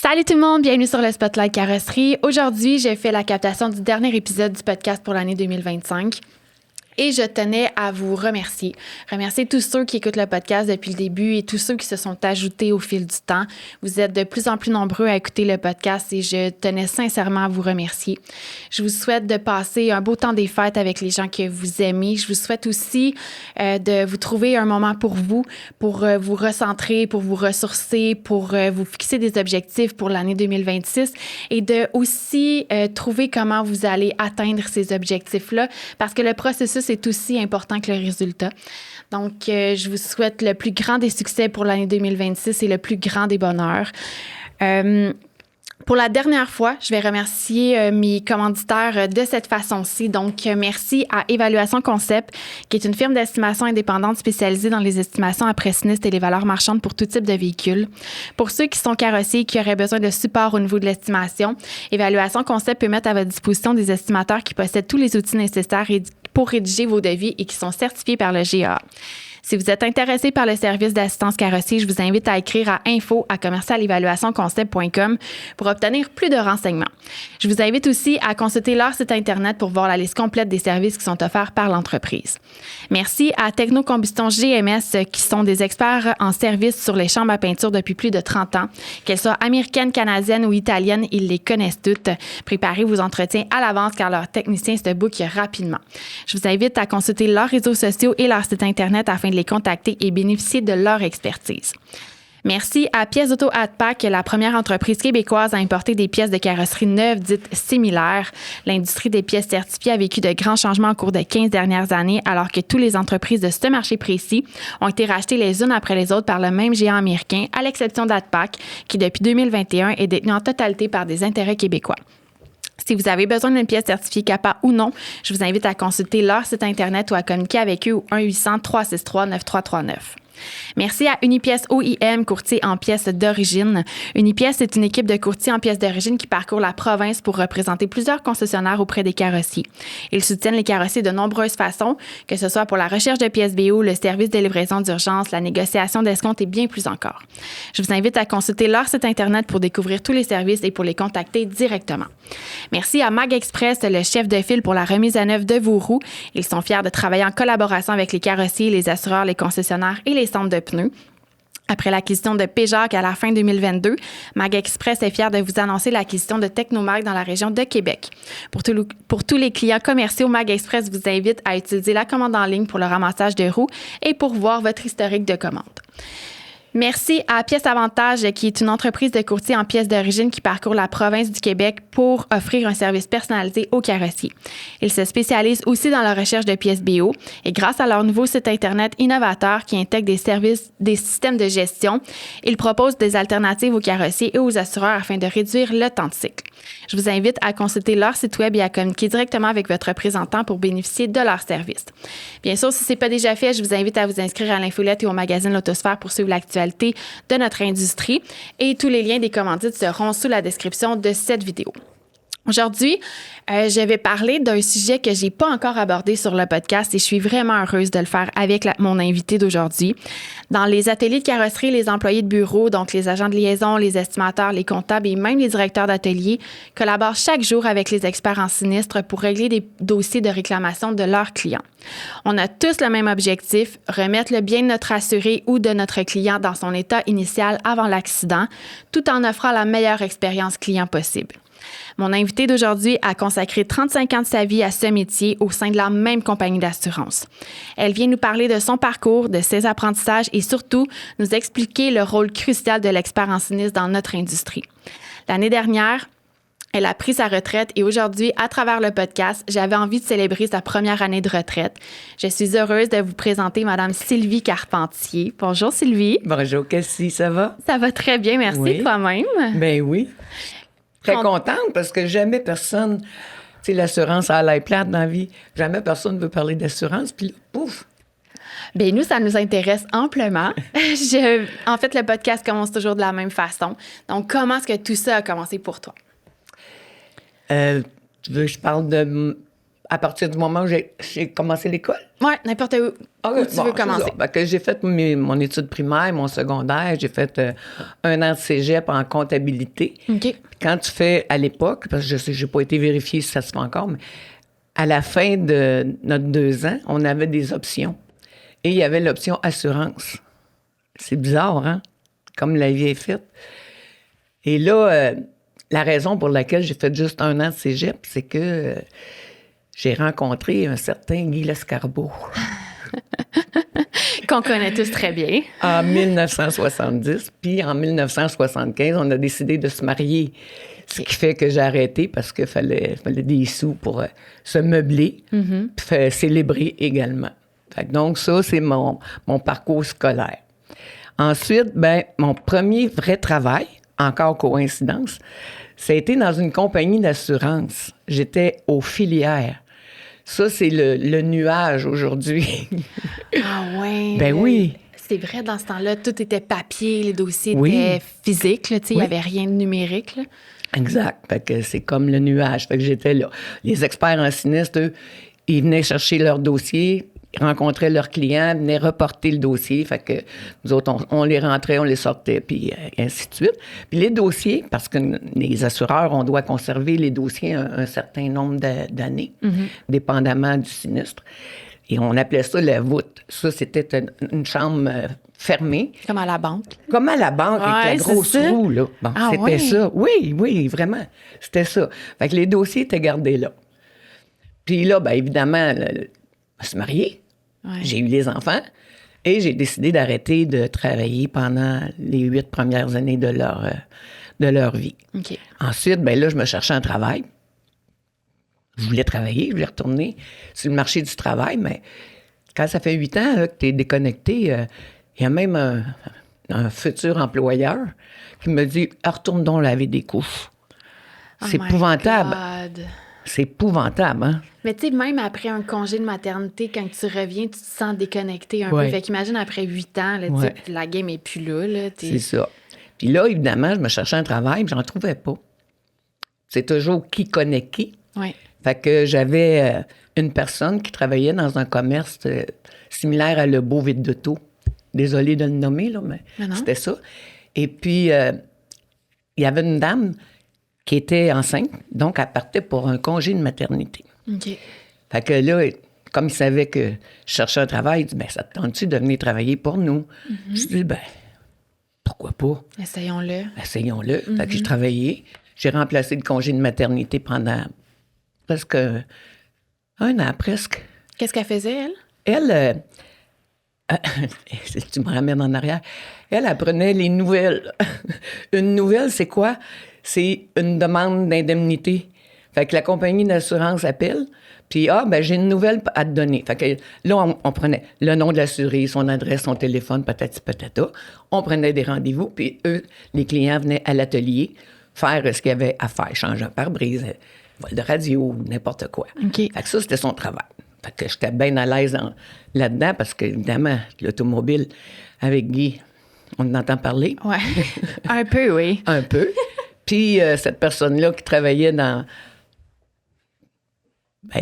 Salut tout le monde, bienvenue sur le Spotlight Carrosserie. Aujourd'hui, j'ai fait la captation du dernier épisode du podcast pour l'année 2025. Et je tenais à vous remercier. Remercier tous ceux qui écoutent le podcast depuis le début et tous ceux qui se sont ajoutés au fil du temps. Vous êtes de plus en plus nombreux à écouter le podcast et je tenais sincèrement à vous remercier. Je vous souhaite de passer un beau temps des fêtes avec les gens que vous aimez. Je vous souhaite aussi de vous trouver un moment pour vous recentrer, pour vous ressourcer, pour vous fixer des objectifs pour l'année 2026 et de aussi trouver comment vous allez atteindre ces objectifs-là parce que le processus est aussi important que le résultat. Donc, je vous souhaite le plus grand des succès pour l'année 2026 et le plus grand des bonheurs. Pour la dernière fois, je vais remercier mes commanditaires de cette façon-ci. Donc, merci à Évaluation Concept, qui est une firme d'estimation indépendante spécialisée dans les estimations après sinistre et les valeurs marchandes pour tout type de véhicules. Pour ceux qui sont carrossiers et qui auraient besoin de support au niveau de l'estimation, Évaluation Concept peut mettre à votre disposition des estimateurs qui possèdent tous les outils nécessaires pour rédiger vos devis et qui sont certifiés par le GAA. Si vous êtes intéressé par le service d'assistance carrossier, je vous invite à écrire à info@commercialevaluationconcept.com pour obtenir plus de renseignements. Je vous invite aussi à consulter leur site Internet pour voir la liste complète des services qui sont offerts par l'entreprise. Merci à Technocombustion GMS qui sont des experts en service sur les chambres à peinture depuis plus de 30 ans. Qu'elles soient américaines, canadiennes ou italiennes, ils les connaissent toutes. Préparez vos entretiens à l'avance car leurs techniciens se bookent rapidement. Je vous invite à consulter leurs réseaux sociaux et leur site Internet afin de les contacter et bénéficier de leur expertise. Merci à Pièces Auto Atpac, la première entreprise québécoise à importer des pièces de carrosserie neuves dites similaires. L'industrie des pièces certifiées a vécu de grands changements au cours des 15 dernières années, alors que toutes les entreprises de ce marché précis ont été rachetées les unes après les autres par le même géant américain, à l'exception d'Atpac, qui depuis 2021 est détenu en totalité par des intérêts québécois. Si vous avez besoin d'une pièce certifiée CAPA ou non, je vous invite à consulter leur site Internet ou à communiquer avec eux au 1-800-363-9339. Merci à Unipièces OIM, courtier en pièces d'origine. Unipièces est une équipe de courtiers en pièces d'origine qui parcourt la province pour représenter plusieurs concessionnaires auprès des carrossiers. Ils soutiennent les carrossiers de nombreuses façons, que ce soit pour la recherche de pièces BO, le service de livraison d'urgence, la négociation d'escompte et bien plus encore. Je vous invite à consulter leur site Internet pour découvrir tous les services et pour les contacter directement. Merci à Mag Express, le chef de file pour la remise à neuf de vos roues. Ils sont fiers de travailler en collaboration avec les carrossiers, les assureurs, les concessionnaires et les centres de pneus. Après l'acquisition de Péjac à la fin 2022, Mag Express est fier de vous annoncer l'acquisition de Technomag dans la région de Québec. Pour tous les clients commerciaux, Mag Express vous invite à utiliser la commande en ligne pour le ramassage de roues et pour voir votre historique de commande. Merci à Pièces Avantage, qui est une entreprise de courtier en pièces d'origine qui parcourt la province du Québec pour offrir un service personnalisé aux carrossiers. Ils se spécialisent aussi dans la recherche de pièces BO et grâce à leur nouveau site Internet innovateur qui intègre des systèmes de gestion, ils proposent des alternatives aux carrossiers et aux assureurs afin de réduire le temps de cycle. Je vous invite à consulter leur site web et à communiquer directement avec votre représentant pour bénéficier de leurs services. Bien sûr, si ce n'est pas déjà fait, je vous invite à vous inscrire à l'infolette et au magazine L'Autosphère pour suivre l'actualité de notre industrie et tous les liens des commandites seront sous la description de cette vidéo. Aujourd'hui, je vais parler d'un sujet que j'ai pas encore abordé sur le podcast et je suis vraiment heureuse de le faire avec mon invité d'aujourd'hui. Dans les ateliers de carrosserie, les employés de bureau, donc les agents de liaison, les estimateurs, les comptables et même les directeurs d'atelier collaborent chaque jour avec les experts en sinistre pour régler des dossiers de réclamation de leurs clients. On a tous le même objectif, remettre le bien de notre assuré ou de notre client dans son état initial avant l'accident, tout en offrant la meilleure expérience client possible. Mon invité d'aujourd'hui a consacré 35 ans de sa vie à ce métier au sein de la même compagnie d'assurance. Elle vient nous parler de son parcours, de ses apprentissages et surtout nous expliquer le rôle crucial de l'expert en sinistre dans notre industrie. L'année dernière, elle a pris sa retraite et aujourd'hui, à travers le podcast, j'avais envie de célébrer sa première année de retraite. Je suis heureuse de vous présenter Mme Sylvie Carpentier. Bonjour Sylvie. Bonjour Cassie, ça va? Ça va très bien, merci, oui. Toi-même. Ben oui. Très contente parce que jamais personne, tu sais, l'assurance a l'air plate dans la vie, jamais personne ne veut parler d'assurance, puis là, pouf! Bien, nous, ça nous intéresse amplement. En fait, le podcast commence toujours de la même façon. Donc, comment est-ce que tout ça a commencé pour toi? Tu veux que je parle de à partir du moment où j'ai commencé l'école. Oui, n'importe où, où tu veux commencer. Que j'ai fait mon étude primaire, mon secondaire, j'ai fait 1 an de cégep en comptabilité. OK. Quand tu fais, à l'époque, parce que je n'ai pas été vérifié si ça se fait encore, mais à la fin de notre 2 ans, on avait des options. Et il y avait l'option assurance. C'est bizarre, hein? Comme la vie est faite. Et là, la raison pour laquelle j'ai fait juste 1 an de cégep, c'est que j'ai rencontré un certain Guy Lescarbot. Qu'on connaît tous très bien. En 1970. Puis en 1975, on a décidé de se marier. Ce qui fait que j'ai arrêté parce qu'il fallait des sous pour se meubler, puis célébrer également. Fait que donc, ça, c'est mon parcours scolaire. Ensuite, mon premier vrai travail, encore coïncidence, ça a été dans une compagnie d'assurance. J'étais aux filières. Ça, c'est le nuage aujourd'hui. Ah ouais. Ben oui. C'est vrai, dans ce temps-là, tout était papier, les dossiers étaient physiques, là, il n'y avait rien de numérique. Là. Exact. Fait que c'est comme le nuage. Fait que j'étais là. Les experts en sinistre, eux, ils venaient chercher leur dossier, ils rencontraient leurs clients, venaient reporter le dossier. Fait que nous autres, on les rentrait, on les sortait, puis ainsi de suite. Puis les dossiers, parce que les assureurs, on doit conserver les dossiers un certain nombre d'années, dépendamment du sinistre. Et on appelait ça la voûte. Ça, c'était une chambre fermée. Comme à la banque. Comme à la banque, avec la grosse roue, là. Bon, c'était ça. Oui, vraiment. C'était ça. Fait que les dossiers étaient gardés là. Puis là, évidemment, on se marier. Ouais. J'ai eu les enfants. Et j'ai décidé d'arrêter de travailler pendant les 8 premières années de leur vie. Okay. Ensuite, là, je me cherchais un travail. Je voulais travailler, je voulais retourner sur le marché du travail, mais quand ça fait 8 ans là, que tu es déconnecté, il y a même un futur employeur qui me dit « Retourne donc laver des couches. » C'est épouvantable. God. C'est épouvantable, hein? Mais tu sais, même après un congé de maternité, quand tu reviens, tu te sens déconnecté un peu. Fait qu'imagine, après 8 ans, là, la game n'est plus là. C'est ça. Puis là, évidemment, je me cherchais un travail, mais j'en trouvais pas. C'est toujours qui connaît qui. Oui. Fait que j'avais une personne qui travaillait dans un commerce similaire à Lebeau Vide d'Auto. Désolée de le nommer, là, mais c'était ça. Et puis, il y avait une dame qui était enceinte, donc elle partait pour un congé de maternité. OK. Fait que là, comme il savait que je cherchais un travail, il dit « ça te tente-tu de venir travailler pour nous? » Je dis « pourquoi pas? » Essayons-le. Fait que j'ai travaillé. J'ai remplacé le congé de maternité pendant presque 1 an, presque. Qu'est-ce qu'elle faisait, elle? Elle, tu me ramènes en arrière, elle apprenait les nouvelles. Une nouvelle, c'est quoi? C'est une demande d'indemnité. Fait que la compagnie d'assurance appelle, puis j'ai une nouvelle à te donner. Fait que là, on prenait le nom de l'assuré, son adresse, son téléphone, patati patata. On prenait des rendez-vous, puis eux, les clients venaient à l'atelier faire ce qu'il y avait à faire, changer un pare-brise, vol de radio, n'importe quoi. Okay. Fait que ça, c'était son travail. Fait que j'étais bien à l'aise là-dedans parce qu'évidemment, l'automobile, avec Guy, on en entend parler. Oui, un peu, oui. Un peu. Puis cette personne-là qui travaillait dans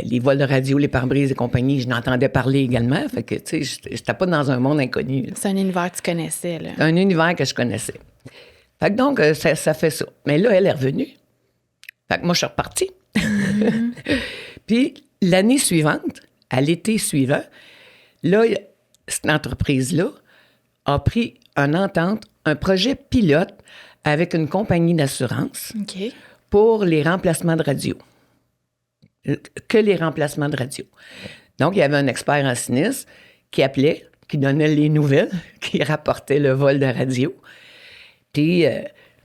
les vols de radio, les pare-brises et compagnie, je n'entendais parler également. Fait que, tu sais, j'étais pas dans un monde inconnu. Là. C'est un univers que tu connaissais, là. Un univers que je connaissais. Fait que donc, ça fait ça. Mais là, elle est revenue. Fait que moi, je suis repartie. Puis l'année suivante, à l'été suivant, là, cette entreprise-là a pris une entente, un projet pilote avec une compagnie d'assurance pour les remplacements de radio. Que les remplacements de radio. Donc, il y avait un expert en sinistre qui appelait, qui donnait les nouvelles, qui rapportait le vol de radio. Puis,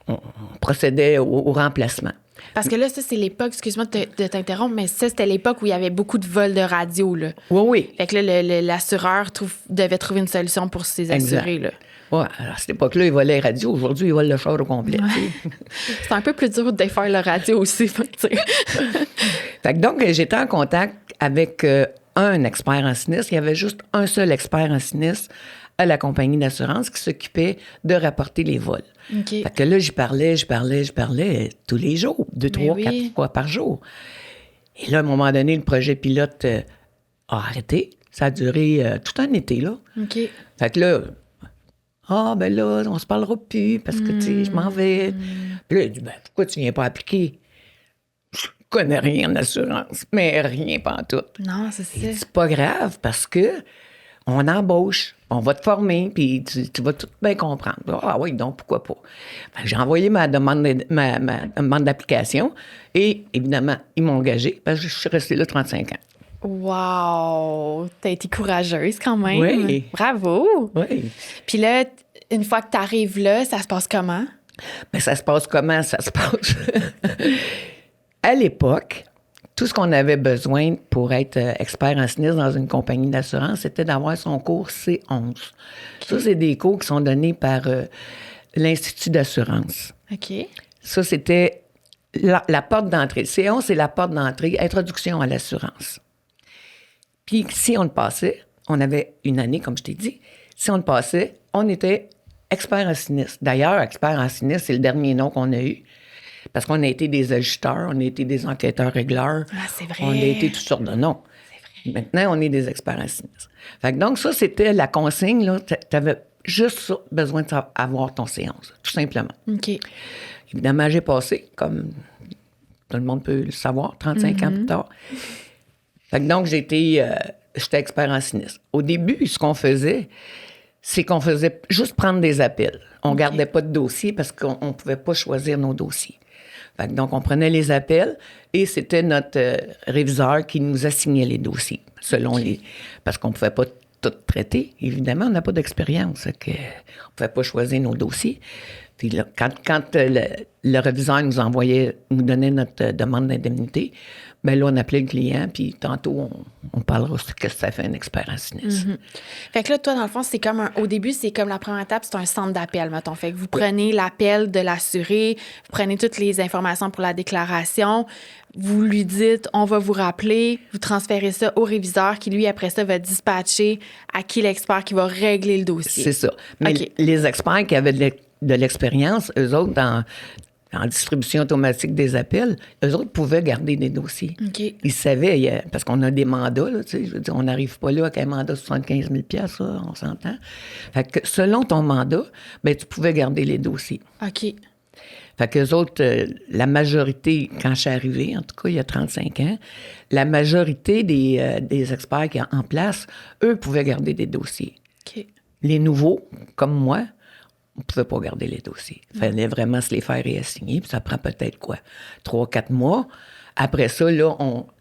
on procédait au remplacement. Parce que là, ça, c'est l'époque, excuse-moi de t'interrompre, mais ça, c'était l'époque où il y avait beaucoup de vols de radio, là. Oui. Fait que là, l'assureur devait trouver une solution pour ces assurés, là. Oui, alors à cette époque-là, ils volaient la radio. Aujourd'hui, ils volent le char au complet. Ouais. C'est un peu plus dur de défaire la radio aussi, faut dire. Fait que donc, j'étais en contact avec un expert en sinistre. Il y avait juste un seul expert en sinistre à la compagnie d'assurance qui s'occupait de rapporter les vols. Okay. Fait que là, j'y parlais tous les jours, 2, 3, 4 fois par jour. Et là, à un moment donné, le projet pilote a arrêté. Ça a duré tout un été, là. OK. Fait que là, ben là, on se parlera plus parce que, tu sais, je m'en vais. Puis là, il dit, ben, pourquoi tu viens pas appliquer? Je connais rien en assurance, mais rien pas en tout. Non, c'est ça. C'est pas grave parce que on embauche, on va te former, puis tu vas tout bien comprendre. Ah oui, donc pourquoi pas? Fait que j'ai envoyé ma demande d'application et évidemment, ils m'ont engagé parce que je suis restée là 35 ans. Wow! T'as été courageuse quand même. Oui. Bravo! Oui. Puis là, une fois que t'arrives là, ça se passe comment? Ben, ça se passe comment? Ça se passe. À l'époque, tout ce qu'on avait besoin pour être expert en sinistre dans une compagnie d'assurance, c'était d'avoir son cours C11. Ça, c'est des cours qui sont donnés par l'Institut d'assurance. OK. Ça, c'était la porte d'entrée. C11, c'est la porte d'entrée, introduction à l'assurance. Puis si on le passait, on avait une année, comme je t'ai dit, si on le passait, on était expert en sinistre. D'ailleurs, expert en sinistre, c'est le dernier nom qu'on a eu. Parce qu'on a été des ajusteurs, on a été des enquêteurs régleurs. Ah, c'est vrai. On a été toutes sortes de noms. C'est vrai. Maintenant, on est des experts en sinistre. Fait que donc, ça, c'était la consigne, là. Tu avais juste ça, besoin d'avoir ton C11, tout simplement. OK. Évidemment, j'ai passé, comme tout le monde peut le savoir, 35 ans plus tard. Fait que donc, j'étais expert en sinistre. Au début, ce qu'on faisait, c'est qu'on faisait juste prendre des appels. On gardait pas de dossier parce qu'on ne pouvait pas choisir nos dossiers. Fait que donc, on prenait les appels et c'était notre réviseur qui nous assignait les dossiers selon les... Parce qu'on ne pouvait pas tout traiter. Évidemment, on n'a pas d'expérience. On ne pouvait pas choisir nos dossiers. Puis là, quand le réviseur nous donnait notre demande d'indemnité, bien là, on appelait le client, puis tantôt, on parlera de ce que ça fait un expert en sinistre. Fait que là, toi, dans le fond, c'est comme au début, c'est comme la première étape, c'est un centre d'appel, mettons. Fait que vous prenez l'appel de l'assuré, vous prenez toutes les informations pour la déclaration, vous lui dites, on va vous rappeler, vous transférez ça au réviseur qui, lui, après ça, va dispatcher à qui l'expert qui va régler le dossier. C'est ça. Mais les experts qui avaient de l'expérience, eux autres, en distribution automatique des appels, eux autres pouvaient garder des dossiers. OK. Ils savaient, parce qu'on a des mandats, là, tu sais, je veux dire, on n'arrive pas là avec un mandat de 75 000 $, là, on s'entend. Fait que selon ton mandat, ben tu pouvais garder les dossiers. OK. Fait qu'eux autres, la majorité, quand je suis arrivée, en tout cas il y a 35 ans, la majorité des experts qui sont en place, eux pouvaient garder des dossiers. OK. Les nouveaux, comme moi, on ne pouvait pas garder les dossiers. Il fallait vraiment se les faire réassigner, puis ça prend peut-être 3-4 mois. Après ça, là,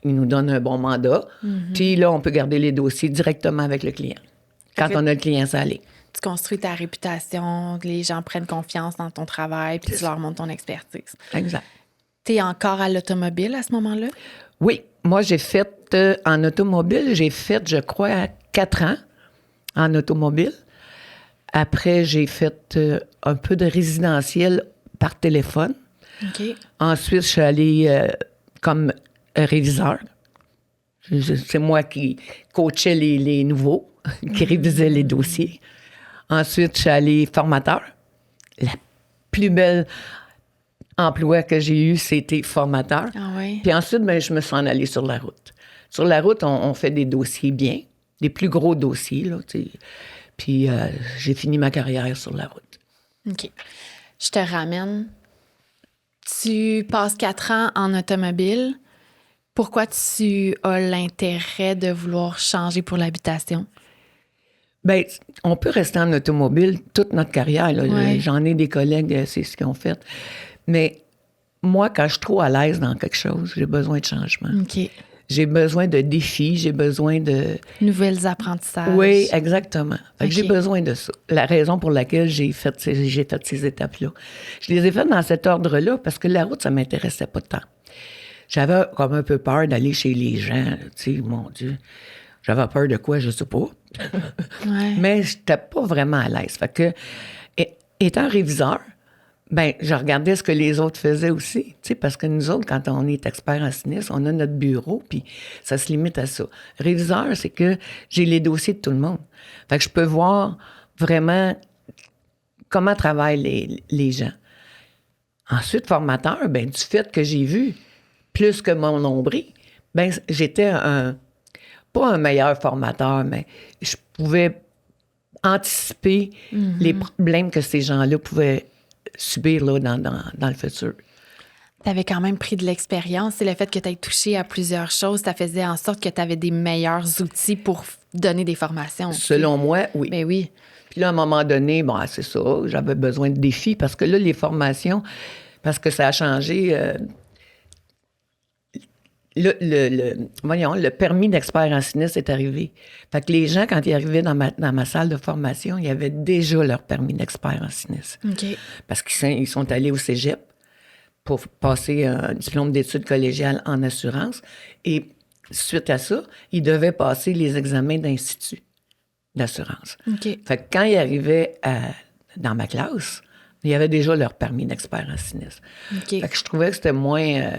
ils nous donnent un bon mandat, puis là, on peut garder les dossiers directement avec le client. Quand on a le client salé. Tu construis ta réputation, les gens prennent confiance dans ton travail, puis tu leur montres ton expertise. Exact. Tu es encore à l'automobile à ce moment-là? Oui. Moi, j'ai fait, en automobile, je crois, 4 ans en automobile. Après, j'ai fait un peu de résidentiel par téléphone. OK. Ensuite, je suis allée comme réviseur. C'est moi qui coachais les nouveaux, qui révisais les dossiers. Ensuite, je suis allée formateur. La plus belle emploi que j'ai eu, c'était formateur. Ah oui? Puis ensuite, ben, je me suis en allée sur la route. Sur la route, on fait des dossiers bien, des plus gros dossiers, là, tu sais. Puis j'ai fini ma carrière sur la route. OK. Je te ramène. Tu passes 4 ans en automobile. Pourquoi tu as l'intérêt de vouloir changer pour l'habitation? Bien, on peut rester en automobile toute notre carrière. Là. Ouais. J'en ai des collègues, c'est ce qu'ils ont fait. Mais moi, quand je suis trop à l'aise dans quelque chose, j'ai besoin de changement. OK. J'ai besoin de défis, j'ai besoin de... Nouvelles apprentissages. Oui, exactement. Fait que OK. j'ai besoin de ça. La raison pour laquelle j'ai fait ces étapes-là. Je les ai faites dans cet ordre-là parce que la route, ça ne m'intéressait pas tant. J'avais comme un peu peur d'aller chez les gens. Tu sais, mon Dieu. J'avais peur de quoi, je ne sais pas. Ouais. Mais je n'étais pas vraiment à l'aise. Fait que, étant réviseur, ben, je regardais ce que les autres faisaient aussi. Tu sais, parce que nous autres, quand on est expert en sinistre, on a notre bureau, puis ça se limite à ça. Réviseur, c'est que j'ai les dossiers de tout le monde. Fait que je peux voir vraiment comment travaillent les gens. Ensuite, formateur, ben, du fait que j'ai vu plus que mon nombril, Ben, j'étais pas un meilleur formateur, mais je pouvais anticiper les problèmes que ces gens-là pouvaient subir là, dans le futur. Tu avais quand même pris de l'expérience. C'est le fait que tu aies touché à plusieurs choses, ça faisait en sorte que tu avais des meilleurs outils pour donner des formations. Selon moi, oui. Ben oui. Puis là, à un moment donné, bon, c'est ça, j'avais besoin de défis parce que là, les formations, parce que ça a changé. Le permis d'expert en sinistre est arrivé. Fait que les gens, quand ils arrivaient dans ma salle de formation, ils avaient déjà leur permis d'expert en sinistre. OK. Parce qu'ils sont allés au cégep pour passer un diplôme d'études collégiales en assurance. Et suite à ça, ils devaient passer les examens d'institut d'assurance. OK. Fait que quand ils arrivaient dans ma classe, il y avait déjà leur permis d'expert en sinistre. OK. Fait que je trouvais que c'était moins...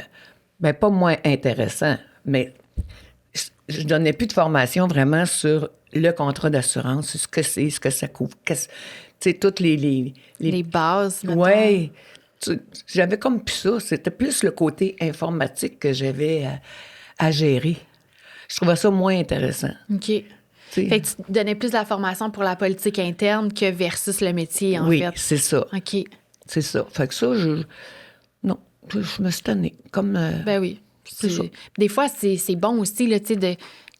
pas moins intéressant, mais je donnais plus de formation vraiment sur le contrat d'assurance, ce que c'est, ce que ça couvre. Tu sais, toutes les bases, mettons. Oui. J'avais comme plus ça. C'était plus le côté informatique que j'avais à gérer. Je trouvais ça moins intéressant. OK. Fait que tu donnais plus de la formation pour la politique interne que versus le métier, en fait. Oui, c'est ça. OK. C'est ça. Fait que ça, non, je me suis tannée. Comme... Ben oui. C'est ça. Des fois, c'est bon aussi, là, tu sais,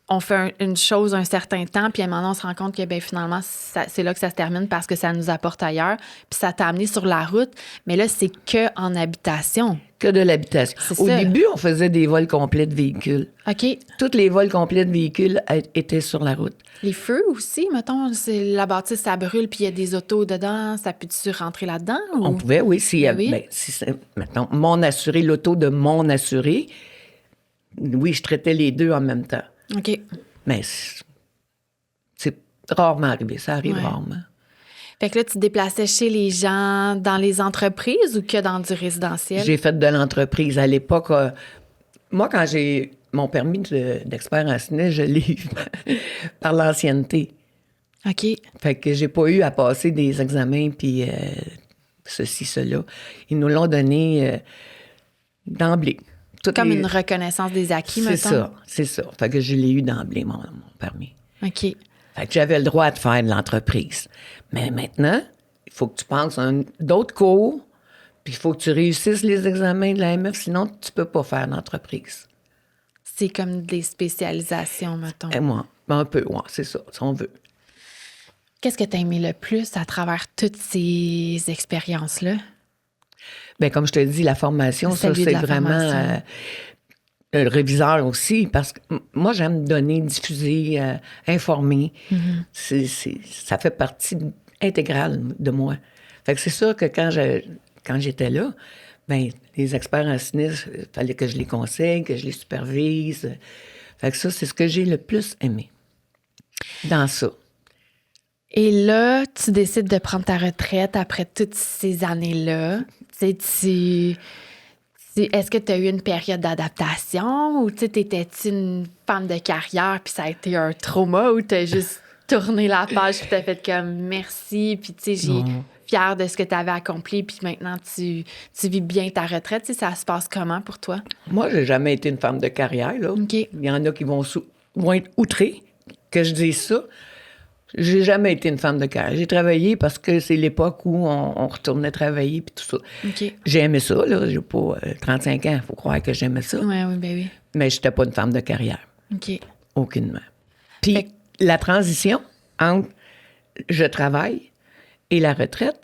on fait une chose un certain temps, puis à un moment, on se rend compte que, ben finalement, c'est là que ça se termine parce que ça nous apporte ailleurs, puis ça t'a amené sur la route. Mais là, c'est que en habitation. Que de l'habitation. Au début, on faisait des vols complets de véhicules. OK. Tous les vols complets de véhicules étaient sur la route. Les feux aussi, mettons, la bâtisse, ça brûle, puis il y a des autos dedans, ça peut-tu rentrer là-dedans? Ou... On pouvait, oui. Oui. Si c'est, mettons, mon assuré, l'auto de mon assuré, oui, je traitais les deux en même temps. OK. Mais c'est rarement arrivé. Ça arrive rarement. Fait que là, tu te déplaçais chez les gens, dans les entreprises ou que dans du résidentiel? J'ai fait de l'entreprise. À l'époque, moi, quand j'ai mon permis d'expert en sinistre, je l'ai eu par l'ancienneté. OK. Fait que j'ai pas eu à passer des examens puis ceci, cela. Ils nous l'ont donné d'emblée. Comme une reconnaissance des acquis, mettons? C'est ça. Fait que je l'ai eu d'emblée, mon permis. OK. Fait que j'avais le droit de faire de l'entreprise. Mais maintenant, il faut que tu penses à d'autres cours, puis il faut que tu réussisses les examens de l'AMF, sinon tu peux pas faire d'entreprise. C'est comme des spécialisations, mettons. Et moi, un peu, ouais, c'est ça, si on veut. Qu'est-ce que tu as aimé le plus à travers toutes ces expériences-là? Bien, comme je te dis, la formation, ça, c'est vraiment... le réviseur aussi, parce que moi, j'aime donner, diffuser, informer. Mm-hmm. Ça fait partie intégrale de moi. Fait que c'est sûr que quand j'étais là, bien, les experts en sinistre, il fallait que je les conseille, que je les supervise. Fait que ça, c'est ce que j'ai le plus aimé dans ça. Et là, tu décides de prendre ta retraite après toutes ces années-là. Est-ce que tu as eu une période d'adaptation ou t'étais-tu une femme de carrière puis ça a été un trauma ou t'as juste tourné la page puis t'as fait comme merci puis tu sais, j'ai fière de ce que tu avais accompli puis maintenant tu vis bien ta retraite. Tu sais, ça se passe comment pour toi? Moi, j'ai jamais été une femme de carrière, là. Okay. Il y en a qui vont être outrés que je dise ça. J'ai jamais été une femme de carrière. J'ai travaillé parce que c'est l'époque où on retournait travailler puis tout ça. Okay. J'ai aimé ça, là. J'ai pas 35 ans, il faut croire que j'aimais ça. Oui, ben oui. Mais j'étais pas une femme de carrière. OK. Aucunement. Puis la transition entre je travaille et la retraite,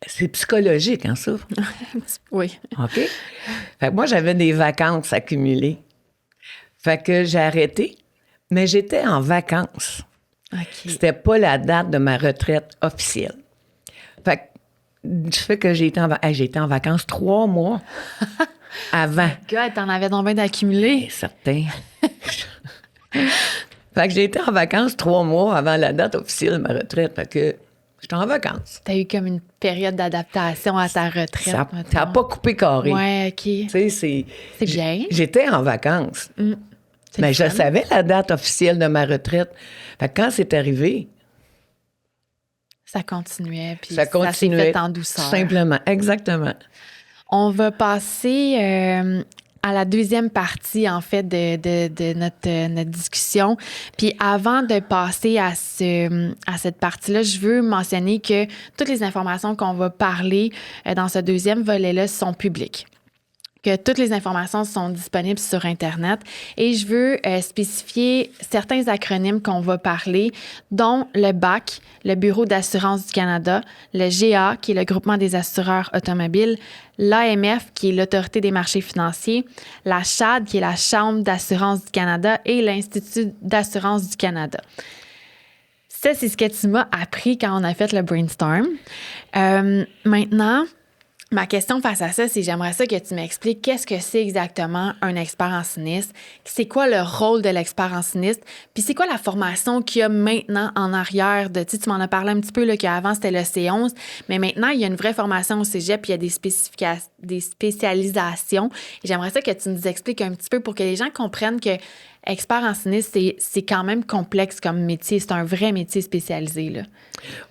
c'est psychologique, hein, ça? Oui. OK? Fait que moi, j'avais des vacances accumulées. Fait que j'ai arrêté, mais j'étais en vacances. Okay. C'était pas la date de ma retraite officielle. Fait que du fait que j'ai été en vacances 3 mois avant. God, t'en avais donc bien d'accumuler. Certain. Fait que j'ai été en vacances 3 mois avant la date officielle de ma retraite. Fait que j'étais en vacances. T'as eu comme une période d'adaptation à ta retraite. Ça n'a pas coupé carré. Ouais, OK. Tu sais, c'est bien. J'étais en vacances. Mais je savais la date officielle de ma retraite. Fait que quand c'est arrivé... Ça continuait, puis ça s'est fait en douceur. Simplement, exactement. On va passer à la deuxième partie, en fait, de notre discussion. Puis avant de passer à cette partie-là, je veux mentionner que toutes les informations qu'on va parler dans ce deuxième volet-là sont publiques, que toutes les informations sont disponibles sur Internet. Et je veux spécifier certains acronymes qu'on va parler, dont le BAC, le Bureau d'assurance du Canada, le GA, qui est le Groupement des assureurs automobiles, l'AMF, qui est l'Autorité des marchés financiers, la CHAD, qui est la Chambre d'assurance du Canada, et l'Institut d'assurance du Canada. Ça, c'est ce que tu m'as appris quand on a fait le brainstorm. Maintenant, ma question face à ça, c'est j'aimerais ça que tu m'expliques qu'est-ce que c'est exactement un expert en sinistre, c'est quoi le rôle de l'expert en sinistre, puis c'est quoi la formation qu'il y a maintenant en arrière de, tu m'en as parlé un petit peu, là, qu'avant c'était le C11, mais maintenant il y a une vraie formation au cégep, puis il y a des spécialisations. Et j'aimerais ça que tu nous expliques un petit peu pour que les gens comprennent que expert en sinistre, c'est quand même complexe comme métier. C'est un vrai métier spécialisé, là.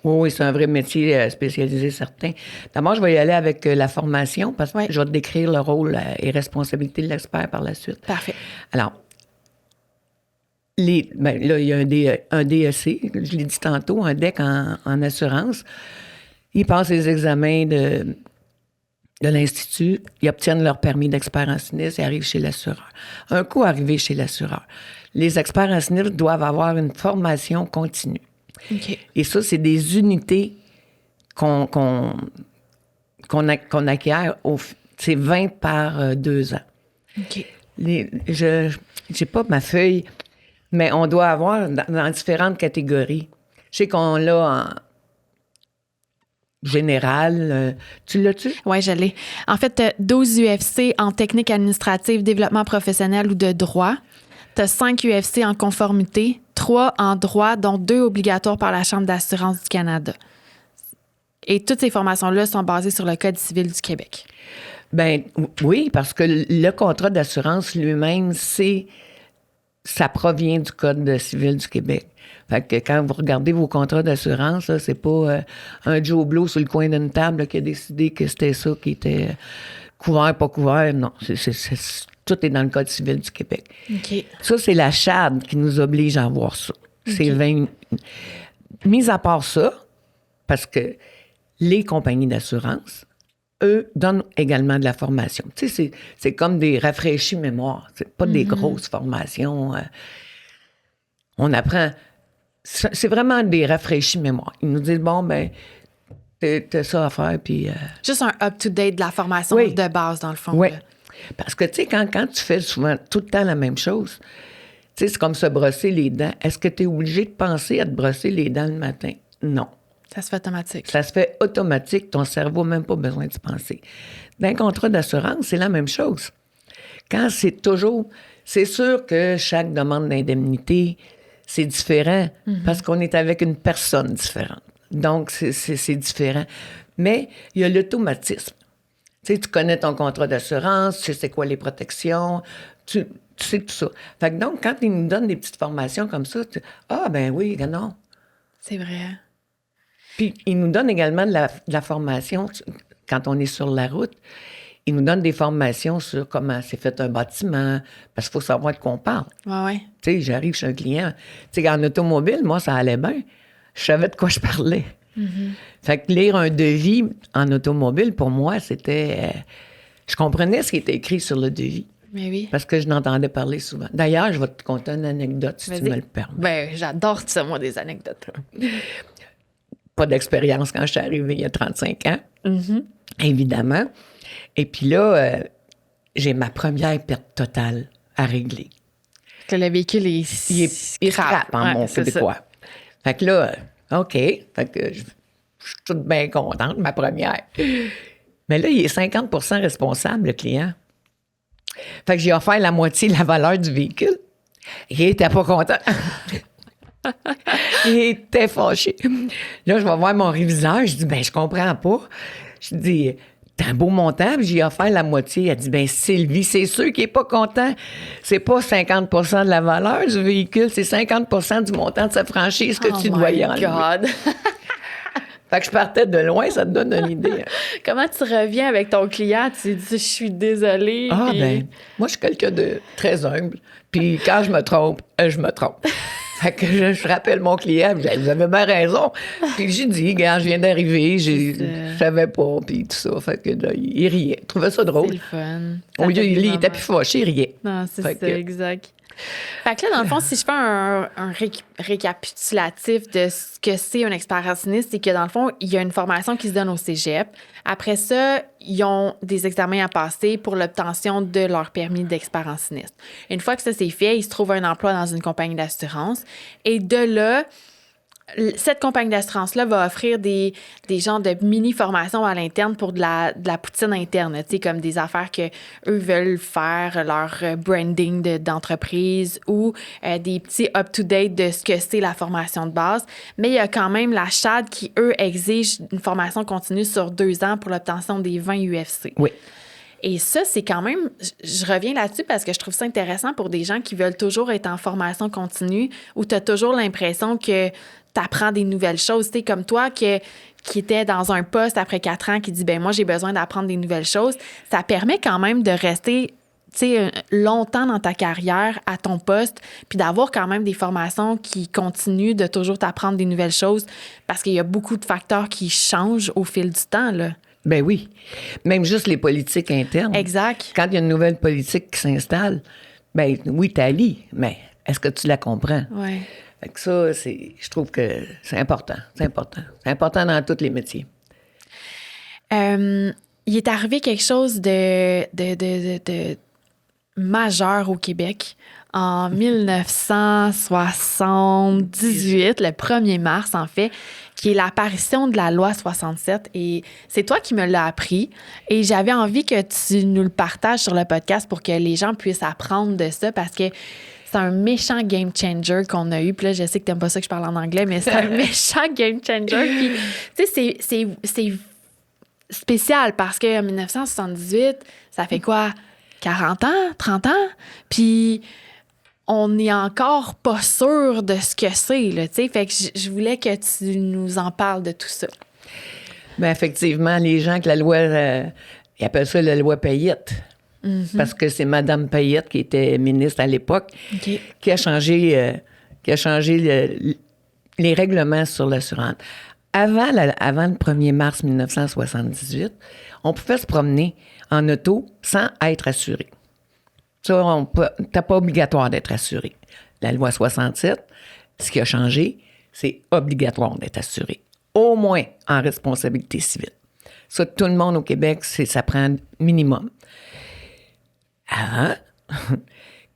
Oui, c'est un vrai métier spécialisé, certain. D'abord, je vais y aller avec la formation parce que je vais te décrire le rôle et responsabilité de l'expert par la suite. Parfait. Alors, là, il y a un DEC, je l'ai dit tantôt, un DEC en assurance. Ils passent les examens de l'Institut, ils obtiennent leur permis d'expert en sinistre et arrivent chez l'assureur. Un coup arrivé chez l'assureur, les experts en sinistre doivent avoir une formation continue. Okay. Et ça, c'est des unités qu'on acquiert, c'est 20 par 2 ans. OK. Je n'ai pas ma feuille, mais on doit avoir dans différentes catégories. Je sais qu'on l'a en général. Tu l'as-tu? Oui, je l'ai. En fait, tu as 12 UFC en technique administrative, développement professionnel ou de droit. Tu as 5 UFC en conformité, 3 en droit, dont 2 obligatoires par la Chambre d'assurance du Canada. Et toutes ces formations-là sont basées sur le Code civil du Québec. Bien, oui, parce que le contrat d'assurance lui-même, ça provient du Code civil du Québec. Fait que quand vous regardez vos contrats d'assurance, là, c'est pas un Joe Blow sur le coin d'une table là, qui a décidé que c'était ça qui était couvert, pas couvert. Non, tout est dans le Code civil du Québec. OK. Ça, c'est la CHAD qui nous oblige à avoir ça. C'est 20... Mis à part ça, parce que les compagnies d'assurance, eux, donnent également de la formation. Tu sais, c'est comme des rafraîchis mémoire. C'est pas des grosses formations. On apprend... C'est vraiment des rafraîchis mémoire. Ils nous disent, bon, ben, t'as ça à faire, puis... Juste un up-to-date de la formation de base, dans le fond. Oui. Là. Parce que, tu sais, quand tu fais souvent tout le temps la même chose, tu sais, c'est comme se brosser les dents. Est-ce que tu es obligé de penser à te brosser les dents le matin? Non. Ça se fait automatique. Ça se fait automatique. Ton cerveau n'a même pas besoin d'y penser. Dans un contrat d'assurance, c'est la même chose. Quand c'est toujours... C'est sûr que chaque demande d'indemnité, c'est différent parce qu'on est avec une personne différente. Donc, c'est différent. Mais il y a l'automatisme. Tu sais, tu connais ton contrat d'assurance, tu sais c'est quoi les protections, tu sais tout ça. Fait que donc, quand ils nous donnent des petites formations comme ça, ben oui, non. C'est vrai. Puis, ils nous donnent également de la formation quand on est sur la route. Ils nous donnent des formations sur comment c'est fait un bâtiment, parce qu'il faut savoir de quoi on parle. Oui. Tu sais, j'arrive chez un client. Tu sais, en automobile, moi, ça allait bien. Je savais de quoi je parlais. Fait que lire un devis en automobile, pour moi, c'était... je comprenais ce qui était écrit sur le devis. Mais oui. Parce que je n'entendais parler souvent. D'ailleurs, je vais te conter une anecdote, si tu me le permets. Ben, j'adore ça, moi, des anecdotes. Pas d'expérience quand je suis arrivée il y a 35 ans, évidemment. Et puis là, j'ai ma première perte totale à régler. Que le véhicule, il scrape en mon québécois. Fait que là, OK. Fait que je suis toute bien contente, ma première. Mais là, il est 50 % responsable, le client. Fait que j'ai offert la moitié de la valeur du véhicule. Il était pas content. Il était fâché. Là, je vais voir mon réviseur. Je dis, ben, je comprends pas. Je dis, t'as un beau montant, puis j'ai offert la moitié. Elle dit, ben, Sylvie, c'est sûr qu'il est pas content. C'est pas 50 % de la valeur du véhicule, c'est 50 % du montant de sa franchise que tu dois y enlever. Oh my God! Fait que je partais de loin, ça te donne une idée. Comment tu reviens avec ton client? Tu dis, je suis désolée. Ah, puis... ben, moi, je suis quelqu'un de très humble. Puis quand je me trompe, je me trompe. Fait que je rappelle mon client, je dis, vous avez bien raison. Puis j'ai dit, gars, je viens d'arriver, je savais pas, puis tout ça. Fait que là, il riait. Il trouvait ça drôle. C'est le fun. Au lieu, il était plus fâché, il riait. Non, c'est Fait ça, que- exact. Fait que là, dans le fond, si je fais un récapitulatif de ce que c'est un expert raciniste, c'est que dans le fond, il y a une formation qui se donne au cégep. Après ça, ils ont des examens à passer pour l'obtention de leur permis d'expert raciniste. Une fois que ça c'est fait, ils se trouvent un emploi dans une compagnie d'assurance. Et de là, cette compagnie d'assurance-là va offrir des genres de mini-formations à l'interne pour de la poutine interne, tu sais, comme des affaires que eux veulent faire, leur branding d'entreprise ou des petits up-to-date de ce que c'est la formation de base. Mais il y a quand même la CHAD qui, eux, exige une formation continue sur 2 ans pour l'obtention des 20 UFC. Oui. Et ça, c'est quand même... Je reviens là-dessus parce que je trouve ça intéressant pour des gens qui veulent toujours être en formation continue où tu as toujours l'impression que tu apprends des nouvelles choses. Tu sais, comme toi qui était dans un poste après 4 ans qui dit, ben moi, j'ai besoin d'apprendre des nouvelles choses. Ça permet quand même de rester, tu sais, longtemps dans ta carrière à ton poste puis d'avoir quand même des formations qui continuent de toujours t'apprendre des nouvelles choses parce qu'il y a beaucoup de facteurs qui changent au fil du temps, là. Ben oui. Même juste les politiques internes. Exact. Quand il y a une nouvelle politique qui s'installe, ben oui, tu lis, mais est-ce que tu la comprends? Ouais. Fait que ça, je trouve que c'est important. C'est important. C'est important dans tous les métiers. Il est arrivé quelque chose de majeur au Québec en 1978, le 1er mars, en fait, qui est l'apparition de la loi 67. Et c'est toi qui me l'as appris. Et j'avais envie que tu nous le partages sur le podcast pour que les gens puissent apprendre de ça parce que c'est un méchant game changer qu'on a eu. Puis là, je sais que t'aimes pas ça que je parle en anglais, mais c'est un méchant game changer. Puis, tu sais, c'est spécial parce qu'en 1978, ça fait quoi? 40 ans? 30 ans? Puis on n'est encore pas sûr de ce que c'est, là, tu sais. Fait que je voulais que tu nous en parles de tout ça. Bien, effectivement, les gens que la loi, ils appellent ça la loi Payette. Parce que c'est Mme Payette qui était ministre à l'époque, qui a changé, les règlements sur l'assurance. Avant le 1er mars 1978, on pouvait se promener en auto sans être assuré. Ça, t'as pas obligatoire d'être assuré. La loi 67, ce qui a changé, c'est obligatoire d'être assuré. Au moins en responsabilité civile. Ça, tout le monde au Québec, ça prend minimum. Avant,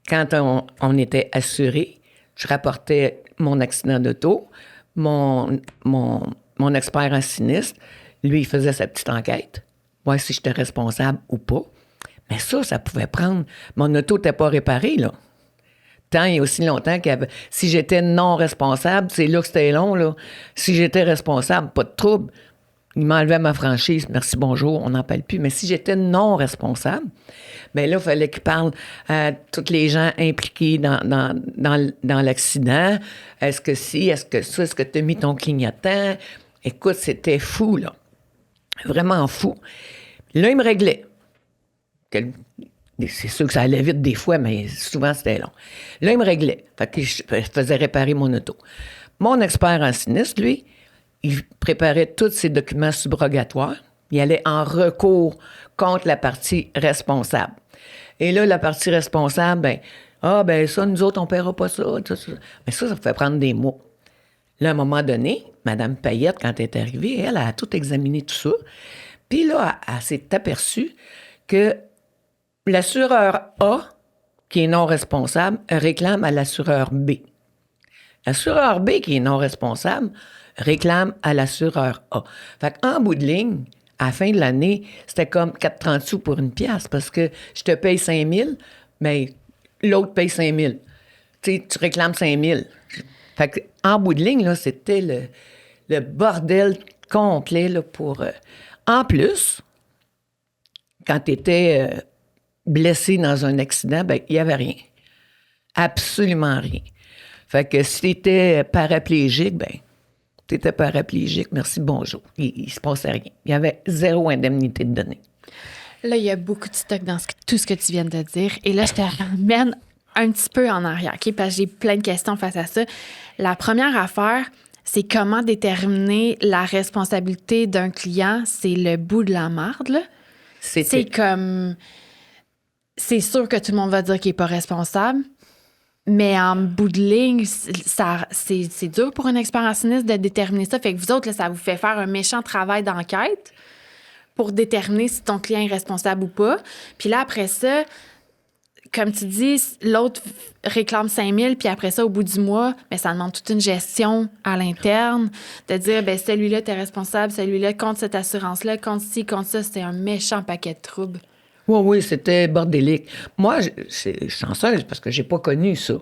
quand on était assuré, je rapportais mon accident d'auto, mon expert en sinistre, lui, il faisait sa petite enquête, voir si j'étais responsable ou pas. Mais ça pouvait prendre... Mon auto n'était pas réparée, là. Tant et aussi longtemps si j'étais non responsable, c'est là que c'était long, là. Si j'étais responsable, pas de trouble. Il m'enlevait ma franchise, merci, bonjour, on n'en parle plus. Mais si j'étais non responsable, bien là, il fallait qu'il parle à tous les gens impliqués dans l'accident. Est-ce que si, est-ce que ça, est-ce que tu as mis ton clignotant? Écoute, c'était fou, là. Vraiment fou. Là, il me réglait. C'est sûr que ça allait vite des fois, mais souvent, c'était long. Là, il me réglait. Fait que je faisais réparer mon auto. Mon expert en sinistre, lui, il préparait tous ses documents subrogatoires. Il allait en recours contre la partie responsable. Et là, la partie responsable, ça, nous autres, on ne paiera pas ça. Mais ça fait prendre des mois. Là, à un moment donné, Mme Payette, quand elle est arrivée, elle a tout examiné tout ça. Puis là, elle s'est aperçue que l'assureur A, qui est non responsable, réclame à l'assureur B. L'assureur B, qui est non responsable, réclame à l'assureur A. Fait qu'en bout de ligne, à la fin de l'année, c'était comme 4,30 sous pour une pièce parce que je te paye 5 000, mais l'autre paye 5 000. Tu réclames 5 000. Fait qu'en bout de ligne, là, c'était le bordel complet là, pour... En plus, quand tu étais blessé dans un accident, il n'y avait rien. Absolument rien. Fait que si tu étais paraplégique, tu étais paraplégique, merci, bonjour. Il se passait rien. Il y avait 0 indemnité de données. Là, il y a beaucoup de stock dans tout ce que tu viens de dire. Et là, je te ramène un petit peu en arrière, OK? Parce que j'ai plein de questions face à ça. La première affaire, c'est comment déterminer la responsabilité d'un client. C'est le bout de la marde, là. C'est comme... C'est sûr que tout le monde va dire qu'il n'est pas responsable, mais en bout de ligne, c'est dur pour un expert en sinistre de déterminer ça. Fait que vous autres, là, ça vous fait faire un méchant travail d'enquête pour déterminer si ton client est responsable ou pas. Puis là, après ça, comme tu dis, l'autre réclame 5 000, puis après ça, au bout du mois, bien, ça demande toute une gestion à l'interne, de dire, bien, celui-là, t'es responsable, celui-là, compte cette assurance-là, compte ci, compte ça. C'était un méchant paquet de troubles. Oui, c'était bordélique. Moi, c'est chanceuse parce que j'ai pas connu ça.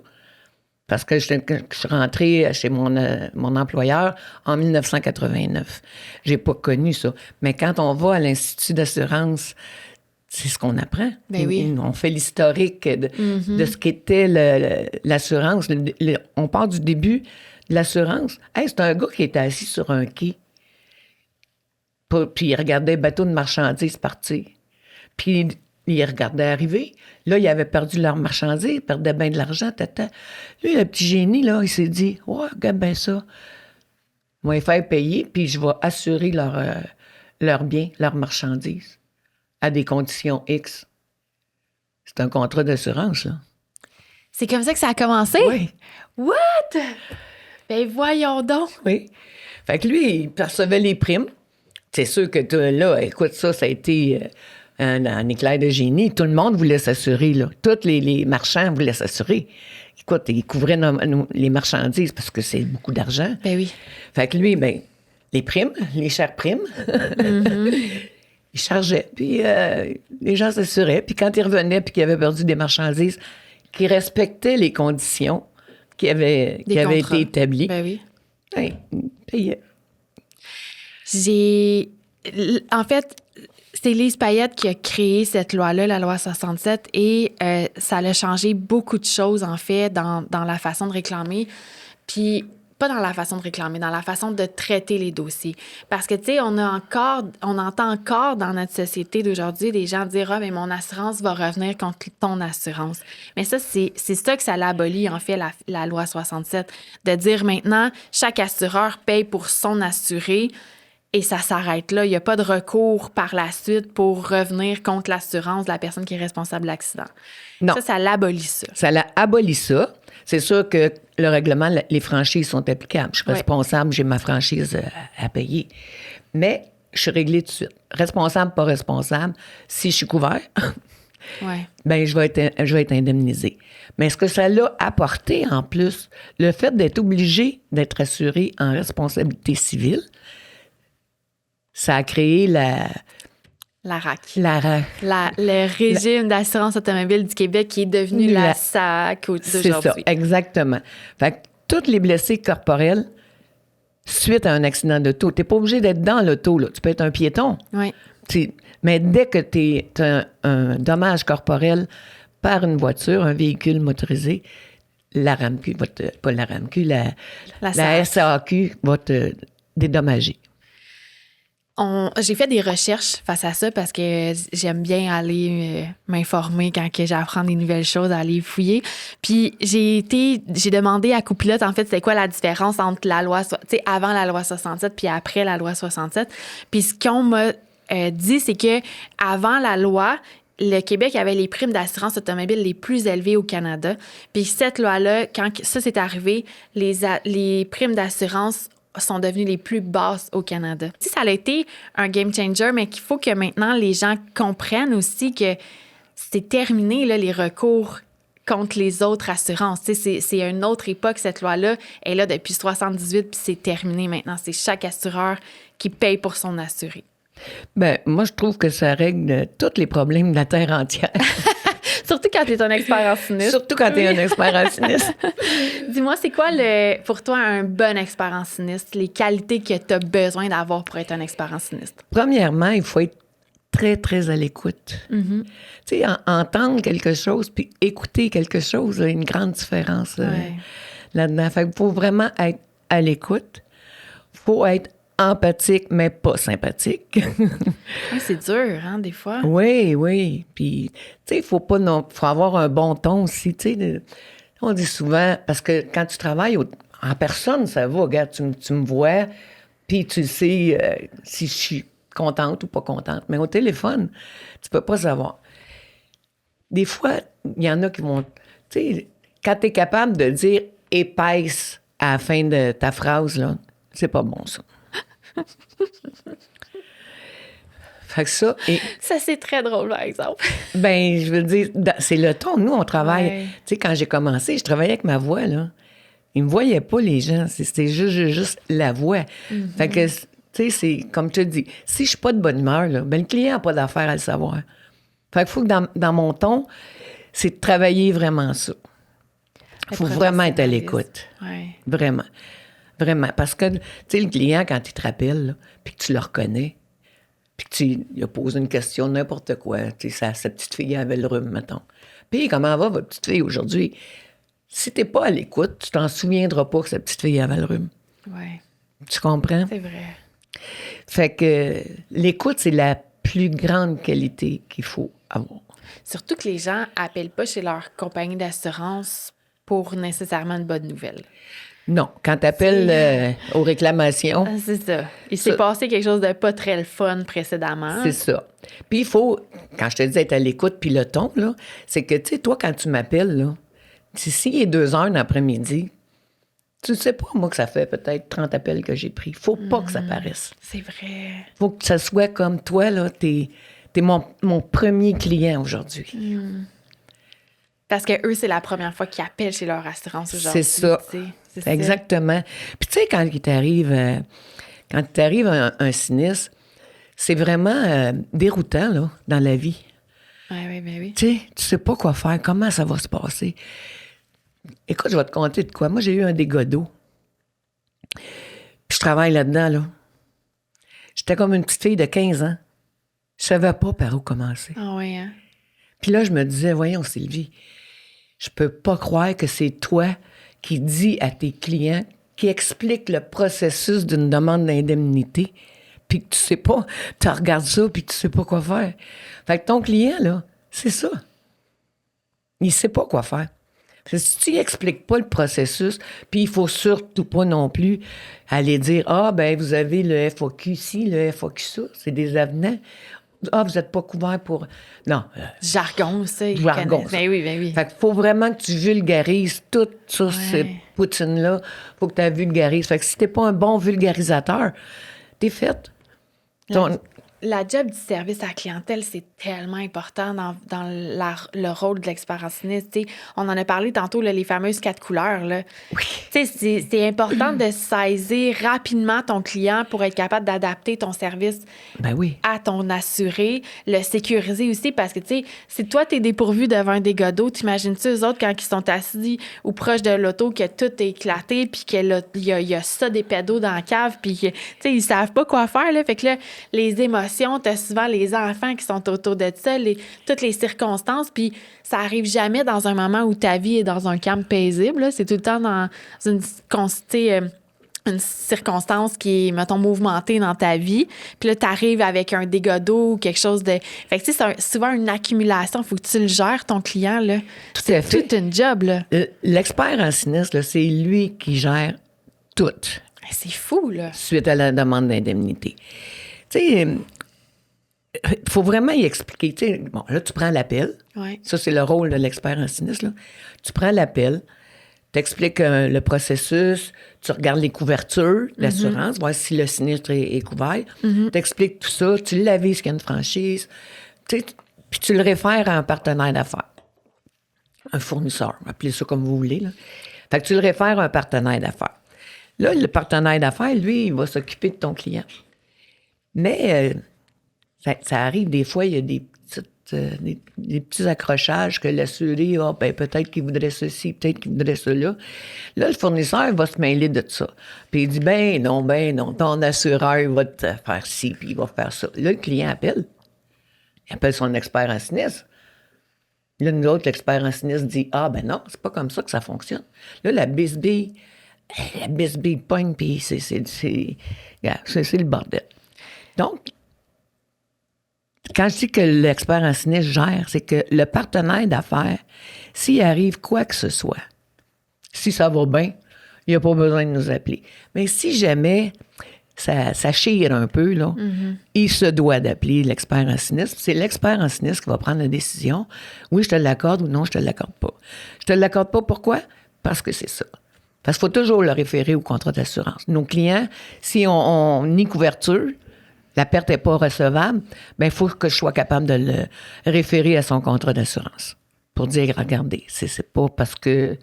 Parce que je suis rentrée chez mon employeur en 1989. J'ai pas connu ça. Mais quand on va à l'Institut d'assurance, c'est ce qu'on apprend. Ben oui. On fait l'historique de ce qu'était l'assurance. On part du début de l'assurance. Hey, c'est un gars qui était assis sur un quai. Puis il regardait le bateau de marchandises partir. Puis il regardait arriver. Là, il avait perdu leur marchandises, il perdait bien de l'argent, tata. Lui, le petit génie, là, il s'est dit, « Ouais, regarde bien ça. Je vais les faire payer, puis je vais assurer leurs biens, leurs marchandises, à des conditions X. » C'est un contrat d'assurance, là. C'est comme ça que ça a commencé? Oui. What? Ben voyons donc. Oui. Fait que lui, il percevait les primes. C'est sûr que là, écoute, ça a été... un éclair de génie. Tout le monde voulait s'assurer, là. Tous les marchands voulaient s'assurer. Écoute, ils couvraient les marchandises parce que c'est beaucoup d'argent. Ben oui. Fait que lui, ben, les primes, les chères primes, il chargeait. Puis les gens s'assuraient. Puis quand ils revenaient puis qu'ils avaient perdu des marchandises, qui respectaient les conditions qui avaient été établies, ben oui. Ils payaient. En fait, c'est Lise Payette qui a créé cette loi-là, la loi 67, et ça a changé beaucoup de choses, en fait, dans la façon de réclamer. Puis, pas dans la façon de réclamer, dans la façon de traiter les dossiers. Parce que, tu sais, on entend encore dans notre société d'aujourd'hui des gens dire « Ah, mais mon assurance va revenir contre ton assurance. » Mais ça, c'est ça que ça l'abolit, en fait, la loi 67. De dire maintenant, chaque assureur paye pour son assuré. Et ça s'arrête là. Il n'y a pas de recours par la suite pour revenir contre l'assurance de la personne qui est responsable de l'accident. Non. Ça l'abolit ça. Ça l'abolit ça. C'est sûr que le règlement, les franchises sont applicables. Je suis responsable, j'ai ma franchise à payer. Mais je suis réglée tout de suite. Responsable, pas responsable, si je suis couvert, ben je vais être indemnisée. Mais ce que ça l'a apporté en plus, le fait d'être obligé d'être assuré en responsabilité civile, ça a créé la RAC. Le régime d'assurance automobile du Québec qui est devenu la SAC d'aujourd'hui. C'est ça, exactement. Fait que tous les blessés corporels, suite à un accident d'auto, tu n'es pas obligé d'être dans l'auto, là. Tu peux être un piéton. Oui. Mais dès que tu as un dommage corporel par une voiture, un véhicule motorisé, la RAMQ, la SAQ va te dédommager. J'ai fait des recherches face à ça parce que j'aime bien aller m'informer quand j'apprends des nouvelles choses, aller fouiller. Puis j'ai demandé à Copilote, en fait, c'était quoi la différence entre la loi, tu sais, avant la loi 67 puis après la loi 67. Puis ce qu'on m'a dit, c'est que avant la loi, le Québec avait les primes d'assurance automobile les plus élevées au Canada. Puis cette loi-là, quand ça s'est arrivé, les primes d'assurance sont devenues les plus basses au Canada. Ça a été un game changer, mais qu'il faut que maintenant les gens comprennent aussi que c'est terminé, là, les recours contre les autres assurances. C'est une autre époque, cette loi-là. Elle est là depuis 1978, puis c'est terminé maintenant. C'est chaque assureur qui paye pour son assuré. Bien, moi, je trouve que ça règle tous les problèmes de la Terre entière. Surtout quand tu es un expert en sinistre. Surtout quand tu es un expert en sinistre. Dis-moi, c'est quoi pour toi un bon expert en sinistre? Les qualités que tu as besoin d'avoir pour être un expert en sinistre? Premièrement, il faut être très, très à l'écoute. Mm-hmm. Tu sais, entendre quelque chose puis écouter quelque chose, il y a une grande différence là-dedans. Fait qu'il faut vraiment être à l'écoute. faut être empathique, mais pas sympathique. Oui, c'est dur, hein, des fois. Oui, oui. Puis, tu sais, faut avoir un bon ton aussi, tu sais. On dit souvent, parce que quand tu travailles en personne, ça va, regarde, tu me vois, puis tu sais si je suis contente ou pas contente. Mais au téléphone, tu peux pas savoir. Des fois, il y en a qui vont, tu sais, quand tu es capable de dire épaisse à la fin de ta phrase, là, c'est pas bon, ça. Fait que ça, Ça, c'est très drôle, par exemple. ben, je veux dire, c'est le ton. Nous, on travaille. Ouais. Tu sais, quand j'ai commencé, je travaillais avec ma voix, là. Ils me voyaient pas, les gens. C'était juste la voix. Fait que, tu sais, c'est comme je te dis, si je suis pas de bonne humeur, là, ben, le client n'a pas d'affaire à le savoir. Fait qu'il faut que dans mon ton, c'est de travailler vraiment ça. Il faut vraiment être à l'écoute. Ouais. Vraiment. Vraiment. Parce que, tu sais, le client, quand il te rappelle, là, puis que tu le reconnais, puis que il a posé une question, n'importe quoi, tu sais, sa petite fille avait le rhume, mettons. Puis, comment va votre petite fille aujourd'hui? Si t'es pas à l'écoute, tu t'en souviendras pas que sa petite fille avait le rhume. Ouais. Tu comprends? C'est vrai. Fait que l'écoute, c'est la plus grande qualité qu'il faut avoir. Surtout que les gens appellent pas chez leur compagnie d'assurance pour nécessairement une bonne nouvelle. Non, quand t'appelles aux réclamations, Ah, c'est ça. Il s'est passé quelque chose de pas très le fun précédemment. c'est ça. Puis il faut, quand je te dis être à l'écoute, puis le ton, là, c'est que, tu sais, toi, quand tu m'appelles, là, s'il est 2 heures l'après-midi, tu sais pas, moi, que ça fait peut-être 30 appels que j'ai pris. Faut pas que ça paraisse. C'est vrai. Faut que ça soit comme toi, là, t'es mon premier client aujourd'hui. Parce que eux, c'est la première fois qu'ils appellent chez leur assurance aujourd'hui. C'est ça. Tu sais. C'est ça. Exactement. Puis tu sais, quand il t'arrive un sinistre, c'est vraiment déroutant, là, dans la vie. Oui, ben oui. Tu sais, tu sais pas quoi faire, comment ça va se passer. Écoute, je vais te conter de quoi. Moi, j'ai eu un dégât d'eau. Puis je travaille là-dedans, là. J'étais comme une petite fille de 15 ans. Je savais pas par où commencer. Ah oui, hein? Puis là, je me disais, voyons, Sylvie, je peux pas croire que c'est toi qui dis à tes clients, qui explique le processus d'une demande d'indemnité, puis que tu sais pas, tu regardes ça, puis tu sais pas quoi faire. Fait que ton client, là, c'est ça. Il sait pas quoi faire. Parce que si tu n'expliques pas le processus, puis il faut surtout pas non plus aller dire, ah, ben vous avez le FAQ ci, le FAQ ça, c'est des avenants. Ah, vous n'êtes pas couvert pour... Non. Jargon, ça. Ils Jargon, connaissent. ça. Ben oui, ben oui. Fait qu'il faut vraiment que tu vulgarises tout ça, Ouais. cette poutine-là. Faut que tu la vulgarises. Fait que si t'es pas un bon vulgarisateur, t'es faite. La job du service à la clientèle, c'est tellement important dans le rôle de l'expert en sinistre. T'sais, on en a parlé tantôt, là, les fameuses 4 couleurs. Là. Oui. C'est important de saisir rapidement ton client pour être capable d'adapter ton service Ben oui. à ton assuré, le sécuriser aussi, parce que, tu sais, si toi, t'es dépourvu devant un dégât d'eau, t'imagines-tu eux autres, quand ils sont assis ou proches de l'auto, que tout est éclaté, puis qu'il y a ça, des pédos dans la cave, puis que, tu sais, ils savent pas quoi faire, là. Fait que là, les émotions, t'as souvent les enfants qui sont autour de ça, toutes les circonstances, puis ça arrive jamais dans un moment où ta vie est dans un calme paisible, là. C'est tout le temps dans une circonstance qui est, mettons, mouvementée dans ta vie. Puis là, t'arrives avec un dégât d'eau ou quelque chose de... Fait que, tu sais, c'est souvent une accumulation. Il faut que tu le gères, ton client, là. Tout à fait. C'est toute une job, là. L'expert en sinistre, là, c'est lui qui gère tout C'est fou, là. suite à la demande d'indemnité. Tu sais, il faut vraiment y expliquer. Tu sais, bon, là, tu prends l'appel. Ouais. Ça, c'est le rôle de l'expert en sinistre, là. Tu prends l'appel, t'expliques le processus, tu regardes les couvertures, l'assurance, voir si le sinistre est couvert. T'expliques tout ça, tu l'avises qu'il y a une franchise, puis tu le réfères à un partenaire d'affaires, un fournisseur, appelez ça comme vous voulez. Là. Fait que tu le réfères à un partenaire d'affaires. Là, le partenaire d'affaires, lui, il va s'occuper de ton client. Mais ça arrive des fois, il y a des petits accrochages que l'assuré, peut-être qu'il voudrait ceci, peut-être qu'il voudrait cela. Là, le fournisseur va se mêler de ça. Puis il dit, ben non, ton assureur il va te faire ci, puis il va faire ça. Là, le client appelle. Il appelle son expert en sinistre. Là, nous autres, l'expert en sinistre dit, ah ben non, c'est pas comme ça que ça fonctionne. Là, la bisbille la bisbille pogne, puis c'est le bordel. Donc, quand je dis que l'expert en sinistre gère, c'est que le partenaire d'affaires, s'il arrive quoi que ce soit, si ça va bien, il n'y a pas besoin de nous appeler. Mais si jamais ça chire un peu, là, il se doit d'appeler l'expert en sinistre. C'est l'expert en sinistre qui va prendre la décision. Oui, je te l'accorde ou non, je te l'accorde pas. Je te l'accorde pas, pourquoi? Parce que c'est ça. Parce qu'il faut toujours le référer au contrat d'assurance. Nos clients, si on nie couverture, la perte n'est pas recevable, bien, il faut que je sois capable de le référer à son contrat d'assurance. Pour dire, regardez, c'est pas parce que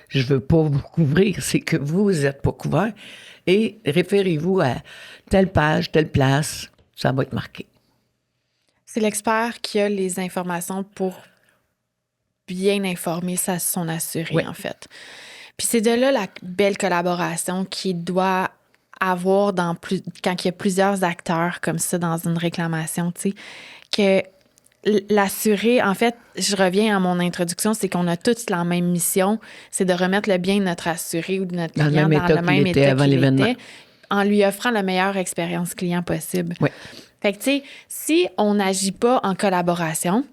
je veux pas vous couvrir, c'est que vous n'êtes pas couvert. Et référez-vous à telle page, telle place, ça va être marqué. C'est l'expert qui a les informations pour bien informer son assuré, en fait. Puis c'est de là la belle collaboration qui doit avoir quand il y a plusieurs acteurs comme ça dans une réclamation, tu sais, que l'assuré, en fait, je reviens à mon introduction, c'est qu'on a tous la même mission, c'est de remettre le bien de notre assuré ou de notre client dans le même état qu'il était, en lui offrant la meilleure expérience client possible. Oui. Fait que, tu sais, si on n'agit pas en collaboration,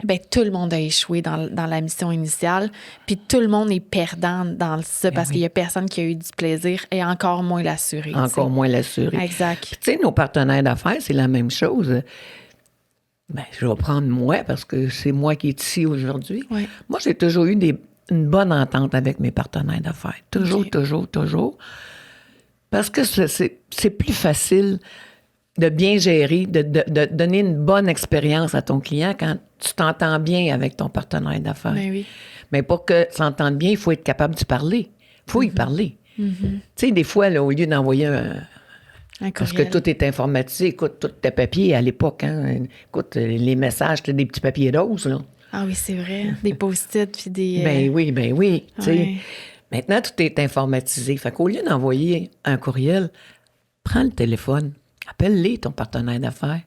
ben tout le monde a échoué dans la mission initiale, puis tout le monde est perdant dans ça parce qu'il y a personne qui a eu du plaisir et encore moins l'assuré. Encore moins l'assuré. Exact. Tu sais, nos partenaires d'affaires, c'est la même chose. Ben, je vais prendre moi parce que c'est moi qui est ici aujourd'hui. Oui. Moi, j'ai toujours eu une bonne entente avec mes partenaires d'affaires. Toujours, toujours. Parce que c'est plus facile de bien gérer, de donner une bonne expérience à ton client quand tu t'entends bien avec ton partenaire d'affaires. Ben oui. Mais pour que tu t'entendes bien, il faut être capable de parler. Il faut y parler. Tu sais, des fois, là, au lieu d'envoyer parce que tout est informatisé, écoute, tout tes papiers à l'époque, hein, écoute, les messages, c'était des petits papiers roses, là. Ah oui, c'est vrai. Des post-it, puis des... Ben oui. Tu sais. Ouais. Maintenant, tout est informatisé. Fait qu'au lieu d'envoyer un courriel, prends le téléphone, appelle-les, ton partenaire d'affaires.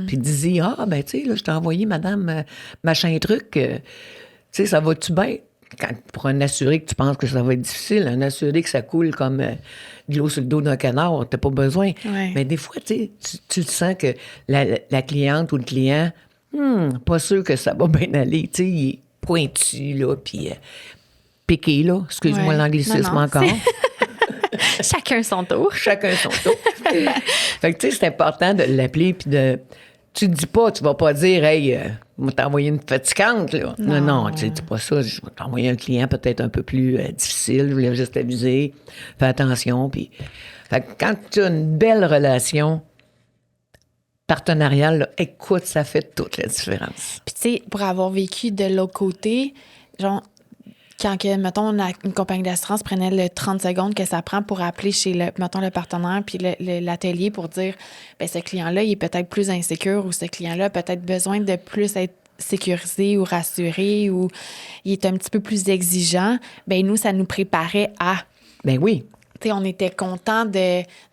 Puis dis-y, ben tu sais, là, je t'ai envoyé, madame, machin truc. Tu sais, ça va-tu bien? Pour un assuré que tu penses que ça va être difficile, un assuré que ça coule comme de l'eau sur le dos d'un canard, t'as pas besoin. Ouais. Mais des fois, tu sens que la cliente ou le client, pas sûr que ça va bien aller. Tu sais, il est pointu, là, puis piqué, là. Excuse-moi l'anglicisme Non, encore. Chacun son tour. Chacun son tour. Fait que, tu sais, c'est important de l'appeler, puis de... Tu te dis pas, tu vas pas dire, hey, je vais t'envoyer une fatigante, là. Non, tu sais, dis pas ça. Je vais t'envoyer un client peut-être un peu plus difficile, je voulais juste aviser. Fais attention, puis... Fait que quand tu as une belle relation partenariale, là, écoute, ça fait toute la différence. Puis, tu sais, pour avoir vécu de l'autre côté, genre, quand, mettons, une compagnie d'assurance prenait le 30 secondes que ça prend pour appeler chez, le partenaire puis l'atelier pour dire, bien, ce client-là, il est peut-être plus insécure ou ce client-là a peut-être besoin de plus être sécurisé ou rassuré ou il est un petit peu plus exigeant, bien, nous, ça nous préparait à... Ben oui. Tu sais, on était content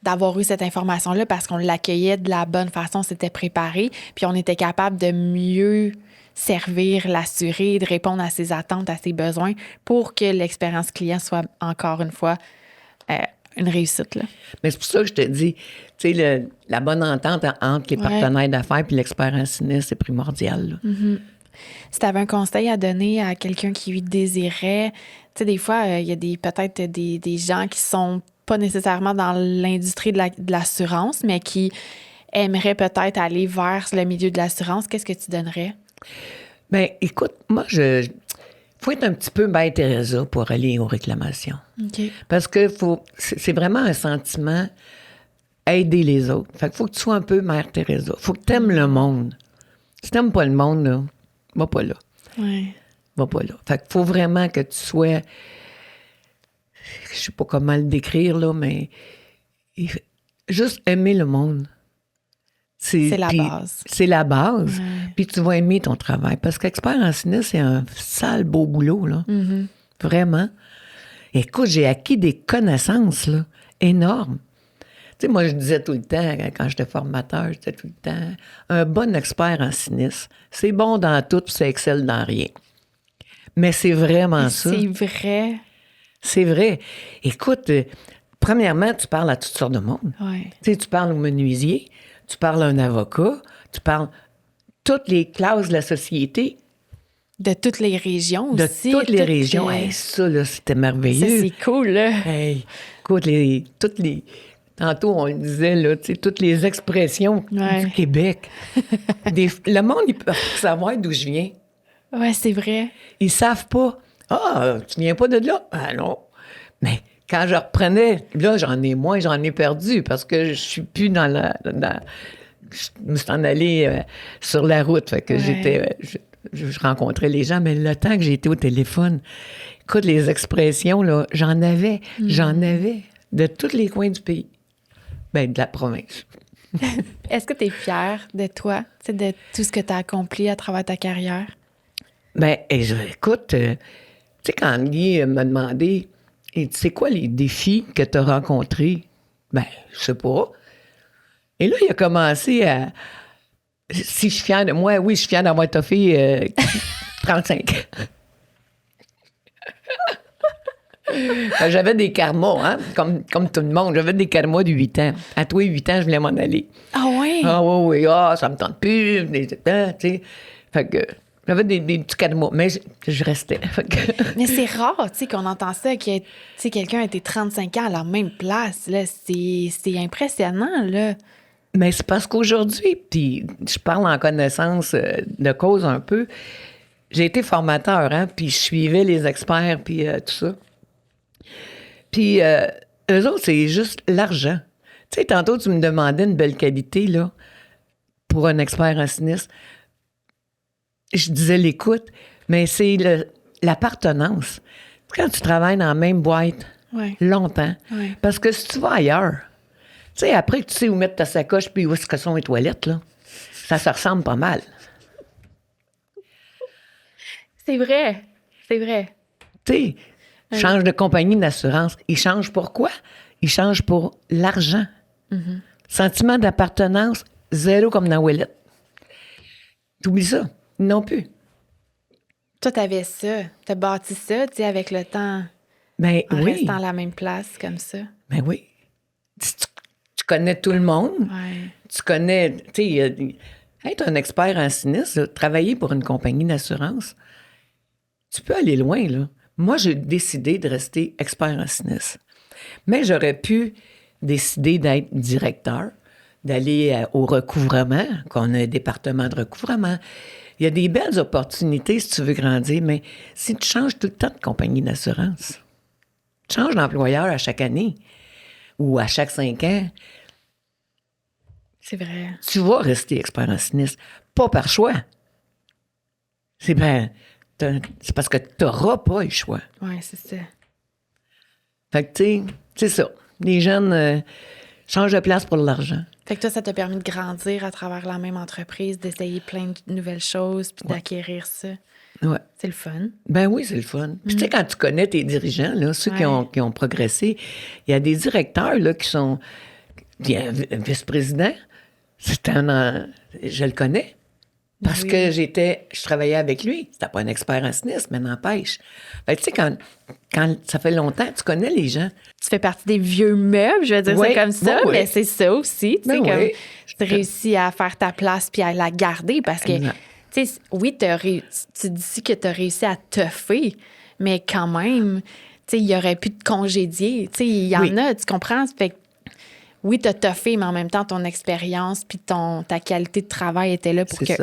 d'avoir eu cette information-là parce qu'on l'accueillait de la bonne façon, c'était préparé, puis on était capable de mieux servir l'assuré, de répondre à ses attentes, à ses besoins pour que l'expérience client soit, encore une fois, une réussite. Là. Mais c'est pour ça que je te dis, tu sais, la bonne entente entre les partenaires d'affaires et l'expert en sinistre, c'est primordial. Si tu avais un conseil à donner à quelqu'un qui lui désirait, tu sais, des fois, il y a peut-être des gens qui sont pas nécessairement dans l'industrie de l'assurance, mais qui aimeraient peut-être aller vers le milieu de l'assurance, qu'est-ce que tu donnerais? Bien, écoute, moi, faut être un petit peu Mère Teresa pour aller aux réclamations. OK. Parce que c'est vraiment un sentiment aider les autres. Fait qu'il faut que tu sois un peu Mère Teresa. Faut que tu aimes le monde. Si tu n'aimes pas le monde, là, va pas là. Oui. Va pas là. Fait qu'il faut vraiment que tu sois... Je sais pas comment le décrire, là, mais... Juste aimer le monde. C'est la base. C'est la base. Ouais. Puis tu vas aimer ton travail. Parce qu'expert en sinistre, c'est un sale beau boulot, là. Vraiment. Écoute, j'ai acquis des connaissances, là, énormes. Tu sais, moi, je disais tout le temps, quand j'étais formateur, je disais tout le temps, un bon expert en sinistre, c'est bon dans tout, puis ça excelle dans rien. Mais c'est vraiment ça. C'est vrai. C'est vrai. Écoute, premièrement, tu parles à toutes sortes de monde. Ouais. Tu sais, tu parles au menuisier, tu parles à un avocat, tu parles toutes les classes de la société. De toutes les régions De aussi. toutes les régions. Hey, ça, là, c'était merveilleux. Ça, c'est cool, là. Hey, écoute, toutes les... Tantôt, on le disait, là, tu sais, toutes les expressions Ouais. du Québec. Le monde, ils peuvent savoir d'où je viens. Ouais, c'est vrai. Ils savent pas. Ah, tu viens pas de là? Ah non. Mais quand je reprenais, là, j'en ai perdu parce que je suis plus dans je me suis en allée sur la route. Fait que Ouais. je rencontrais les gens, mais le temps que j'ai été au téléphone, écoute, les expressions, là, j'en avais de tous les coins du pays. Ben, de la province. Est-ce que tu es fière de toi, tu sais, de tout ce que tu as accompli à travers ta carrière? Ben, écoute, tu sais, quand Guy m'a demandé, tu sais quoi les défis que tu as rencontrés? Ben, je sais pas. Et là, il a commencé à... Si je suis fière de moi, oui, je suis fière d'avoir toffé 35. J'avais des karmas, hein, comme tout le monde. J'avais des karmas de 8 ans. À toi, 8 ans, je voulais m'en aller. Ah oui? Ah oui, ça me tente plus. Tu sais. Fait que j'avais des petits karmas, mais je restais. Fait que... Mais c'est rare, tu sais, qu'on entend ça, que, tu sais, quelqu'un a été 35 ans à la même place, là. C'est impressionnant, là. Mais c'est parce qu'aujourd'hui, puis je parle en connaissance de cause un peu, j'ai été formateur, hein, puis je suivais les experts, puis tout ça. Puis eux autres, c'est juste l'argent. Tu sais, tantôt, tu me demandais une belle qualité, là, pour un expert en sinistre. Je disais l'écoute, mais c'est l'appartenance. Quand tu travailles dans la même boîte longtemps, parce que si tu vas ailleurs, tu sais, après que tu sais où mettre ta sacoche puis où est-ce que sont les toilettes, là, ça se ressemble pas mal. C'est vrai. C'est vrai. Tu sais, change de compagnie d'assurance. Ils changent pour quoi? Ils changent pour l'argent. Sentiment d'appartenance, zéro comme dans Ouellette. T'oublies ça. Non plus. Toi, t'avais ça. T'as bâti ça, tu sais, avec le temps, Ben en oui. restant à la même place, comme ça. Ben oui. Tu connais tout le monde. Ouais. Tu connais, tu sais, être un expert en sinistre, là, travailler pour une compagnie d'assurance, tu peux aller loin, là. Moi, j'ai décidé de rester expert en sinistre. Mais j'aurais pu décider d'être directeur, d'aller au recouvrement, qu'on a un département de recouvrement. Il y a des belles opportunités si tu veux grandir, mais si tu changes tout le temps de compagnie d'assurance, tu changes d'employeur à chaque année ou à chaque 5 ans, C'est vrai. tu vas rester expert en sinistre. Pas par choix. C'est parce que tu n'auras pas le choix. Oui, c'est ça. Fait que, tu sais, c'est ça. Les jeunes changent de place pour l'argent. Fait que toi, ça t'a permis de grandir à travers la même entreprise, d'essayer plein de nouvelles choses, puis d'acquérir ça. Ouais. C'est le fun. Ben oui, c'est le fun. Puis tu sais, quand tu connais tes dirigeants, là, ceux qui ont progressé, il y a des directeurs là, qui sont... Il y a un vice-président, je le connais. Parce que je travaillais avec lui. C'était pas un expert en sinistre, mais n'empêche. Fait que tu sais, quand ça fait longtemps, tu connais les gens. Tu fais partie des vieux meubles, je vais dire ça comme ça, mais c'est ça aussi. Tu sais, comme tu réussis à faire ta place puis à la garder parce que, tu sais, oui, tu dis que tu as réussi à toffer, mais quand même, tu sais, il y aurait pu te congédier. Tu sais, il y en a, tu comprends? Fait que, oui, tu as toffé, mais en même temps, ton expérience puis ta qualité de travail était là pour qu'eux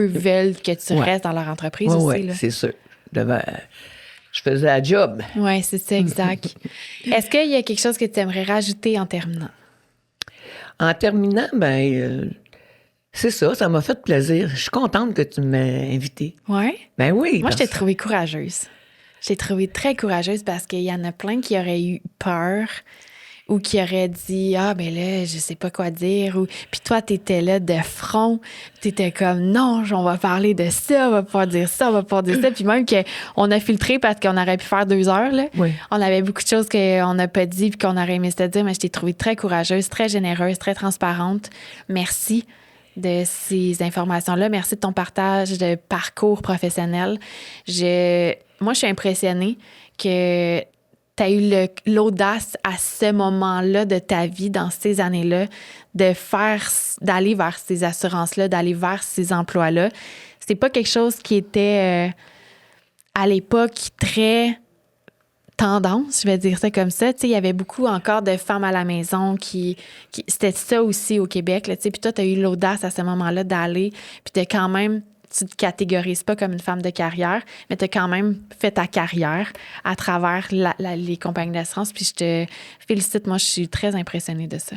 veulent que tu restes dans leur entreprise aussi. Oui, c'est sûr. Je faisais la job. Oui, c'est ça, exact. Est-ce qu'il y a quelque chose que tu aimerais rajouter en terminant? En terminant, c'est ça m'a fait plaisir. Je suis contente que tu m'aies invitée. Oui? Ben oui. Moi, je t'ai trouvée courageuse. Je t'ai trouvée très courageuse parce qu'il y en a plein qui auraient eu peur ou qui auraient dit « Ah, ben là, je sais pas quoi dire. » Puis toi, t'étais là de front. T'étais comme « Non, on va parler de ça, on va pouvoir dire ça, on va pouvoir dire ça. » Puis même qu'on a filtré parce qu'on aurait pu faire 2 heures. Là. Oui. On avait beaucoup de choses qu'on n'a pas dit puis qu'on aurait aimé se dire, mais je t'ai trouvée très courageuse, très généreuse, très transparente. Merci de ces informations-là. Merci de ton partage de parcours professionnel. Moi, je suis impressionnée que tu as eu l'audace à ce moment-là de ta vie, dans ces années-là, d'aller vers ces assurances-là, d'aller vers ces emplois-là. C'est pas quelque chose qui était, à l'époque, très tendance, je vais dire ça comme ça. Tu sais, il y avait beaucoup encore de femmes à la maison qui c'était ça aussi au Québec, là, tu sais. Puis toi, tu as eu l'audace à ce moment-là d'aller, puis de quand même, tu te catégorises pas comme une femme de carrière, mais tu as quand même fait ta carrière à travers les compagnies d'assurance. Puis je te félicite. Moi, je suis très impressionnée de ça.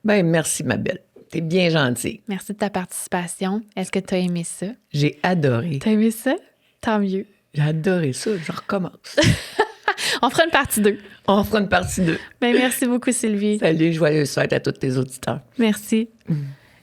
Ben merci, ma belle. T'es bien gentille. Merci de ta participation. Est-ce que tu as aimé ça? J'ai adoré. T'as aimé ça? Tant mieux. J'ai adoré ça. Je recommence. On fera une partie 2. On fera une partie 2. Ben, merci beaucoup, Sylvie. Salut, joyeuse fête à tous tes auditeurs. Merci.